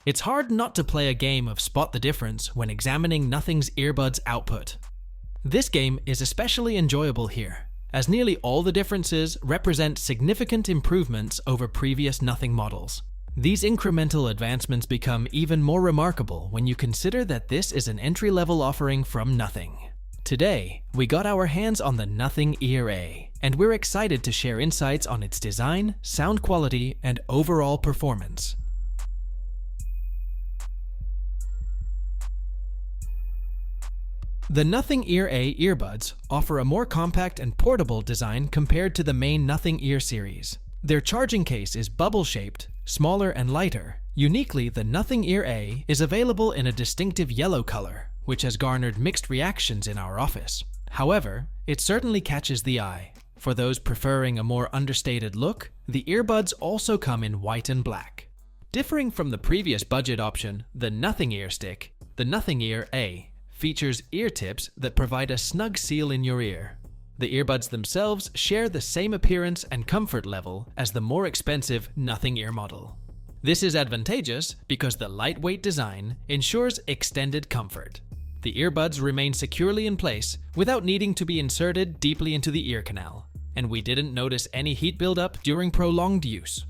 It's hard not to play a game of spot the difference when examining Nothing's earbuds output. This game is especially enjoyable here, as nearly all the differences represent significant improvements over previous Nothing models. These incremental advancements become even more remarkable when you consider that this is an entry-level offering from Nothing. Today, we got our hands on the Nothing Ear A, and we're excited to share insights on its design, sound quality, and overall performance. The Nothing Ear A earbuds offer a more compact and portable design compared to the main Nothing Ear series. Their charging case is bubble-shaped, smaller and lighter. Uniquely, the Nothing Ear A is available in a distinctive yellow color, which has garnered mixed reactions in our office. However, it certainly catches the eye. For those preferring a more understated look, the earbuds also come in white and black. Differing from the previous budget option, the Nothing Ear Stick, the Nothing Ear A features ear tips that provide a snug seal in your ear. The earbuds themselves share the same appearance and comfort level as the more expensive Nothing Ear model. This is advantageous because the lightweight design ensures extended comfort. The earbuds remain securely in place without needing to be inserted deeply into the ear canal, and we didn't notice any heat buildup during prolonged use.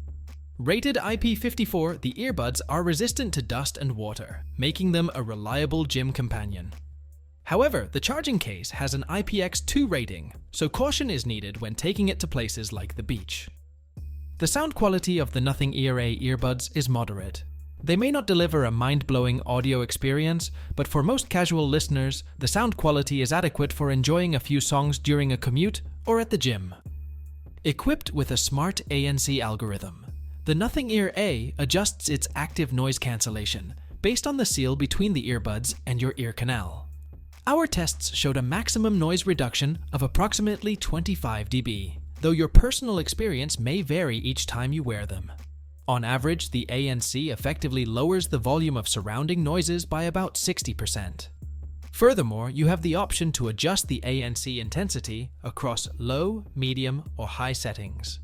Rated IP54, the earbuds are resistant to dust and water, making them a reliable gym companion. However, the charging case has an IPX2 rating, so caution is needed when taking it to places like the beach. The sound quality of the Nothing Ear A earbuds is moderate. They may not deliver a mind-blowing audio experience, but for most casual listeners, the sound quality is adequate for enjoying a few songs during a commute or at the gym. Equipped with a smart ANC algorithm, the Nothing Ear A adjusts its active noise cancellation based on the seal between the earbuds and your ear canal. Our tests showed a maximum noise reduction of approximately 25 dB, though your personal experience may vary each time you wear them. On average, the ANC effectively lowers the volume of surrounding noises by about 60%. Furthermore, you have the option to adjust the ANC intensity across low, medium, or high settings.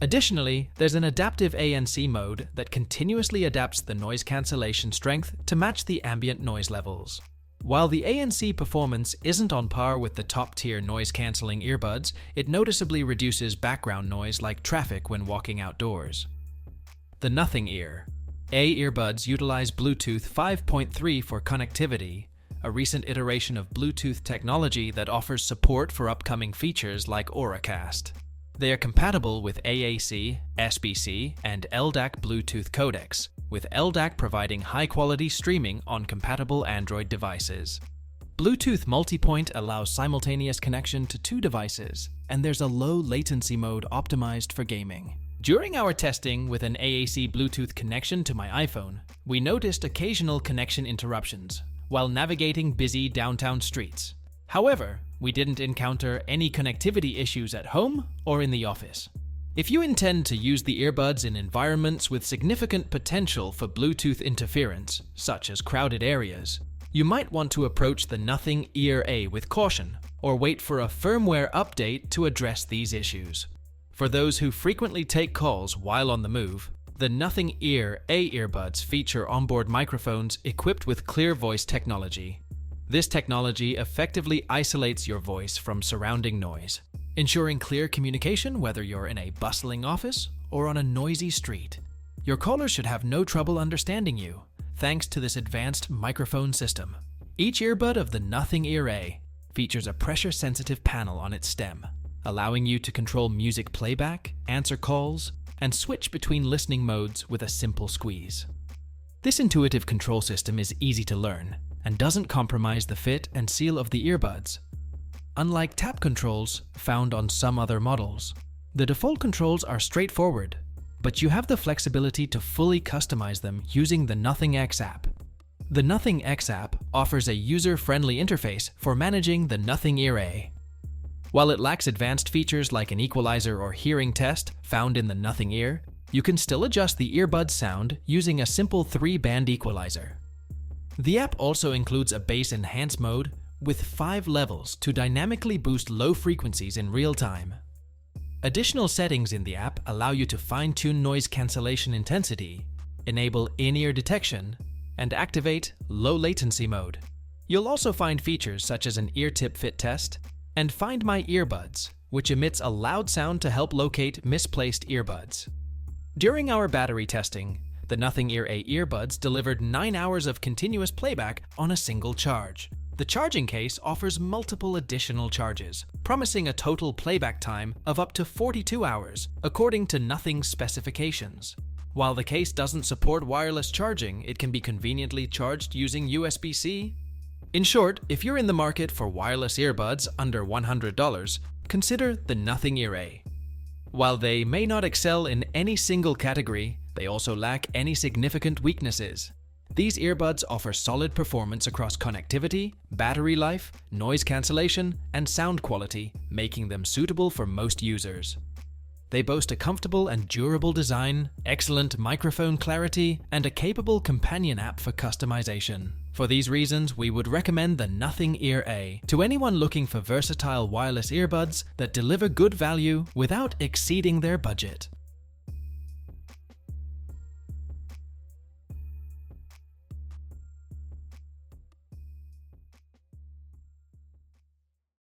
Additionally, there's an adaptive ANC mode that continuously adapts the noise cancellation strength to match the ambient noise levels. While the ANC performance isn't on par with the top-tier noise-canceling earbuds, it noticeably reduces background noise like traffic when walking outdoors. The Nothing Ear A earbuds utilize Bluetooth 5.3 for connectivity, a recent iteration of Bluetooth technology that offers support for upcoming features like Auracast. They are compatible with AAC, SBC, and LDAC Bluetooth codecs, with LDAC providing high-quality streaming on compatible Android devices. Bluetooth multipoint allows simultaneous connection to two devices, and there's a low latency mode optimized for gaming. During our testing with an AAC Bluetooth connection to my iPhone, we noticed occasional connection interruptions while navigating busy downtown streets. However, we didn't encounter any connectivity issues at home or in the office. If you intend to use the earbuds in environments with significant potential for Bluetooth interference, such as crowded areas, you might want to approach the Nothing Ear A with caution, or wait for a firmware update to address these issues. For those who frequently take calls while on the move, the Nothing Ear A earbuds feature onboard microphones equipped with clear voice technology. This technology effectively isolates your voice from surrounding noise, ensuring clear communication whether you're in a bustling office or on a noisy street. Your callers should have no trouble understanding you, thanks to this advanced microphone system. Each earbud of the Nothing Ear A features a pressure-sensitive panel on its stem, allowing you to control music playback, answer calls, and switch between listening modes with a simple squeeze. This intuitive control system is easy to learn and doesn't compromise the fit and seal of the earbuds. Unlike tap controls found on some other models, the default controls are straightforward, but you have the flexibility to fully customize them using the Nothing X app. The Nothing X app offers a user-friendly interface for managing the Nothing Ear A. While it lacks advanced features like an equalizer or hearing test found in the Nothing Ear, you can still adjust the earbud sound using a simple 3-band equalizer. The app also includes a bass enhance mode with 5 levels to dynamically boost low frequencies in real time. Additional settings in the app allow you to fine-tune noise cancellation intensity, enable in-ear detection, and activate low latency mode. You'll also find features such as an ear tip fit test and Find My Earbuds, which emits a loud sound to help locate misplaced earbuds. During our battery testing, the Nothing Ear A earbuds delivered 9 hours of continuous playback on a single charge. The charging case offers multiple additional charges, promising a total playback time of up to 42 hours, according to Nothing's specifications. While the case doesn't support wireless charging, it can be conveniently charged using USB-C. In short, if you're in the market for wireless earbuds under $100, consider the Nothing Ear A. While they may not excel in any single category, they also lack any significant weaknesses. These earbuds offer solid performance across connectivity, battery life, noise cancellation, and sound quality, making them suitable for most users. They boast a comfortable and durable design, excellent microphone clarity, and a capable companion app for customization. For these reasons, we would recommend the Nothing Ear A to anyone looking for versatile wireless earbuds that deliver good value without exceeding their budget.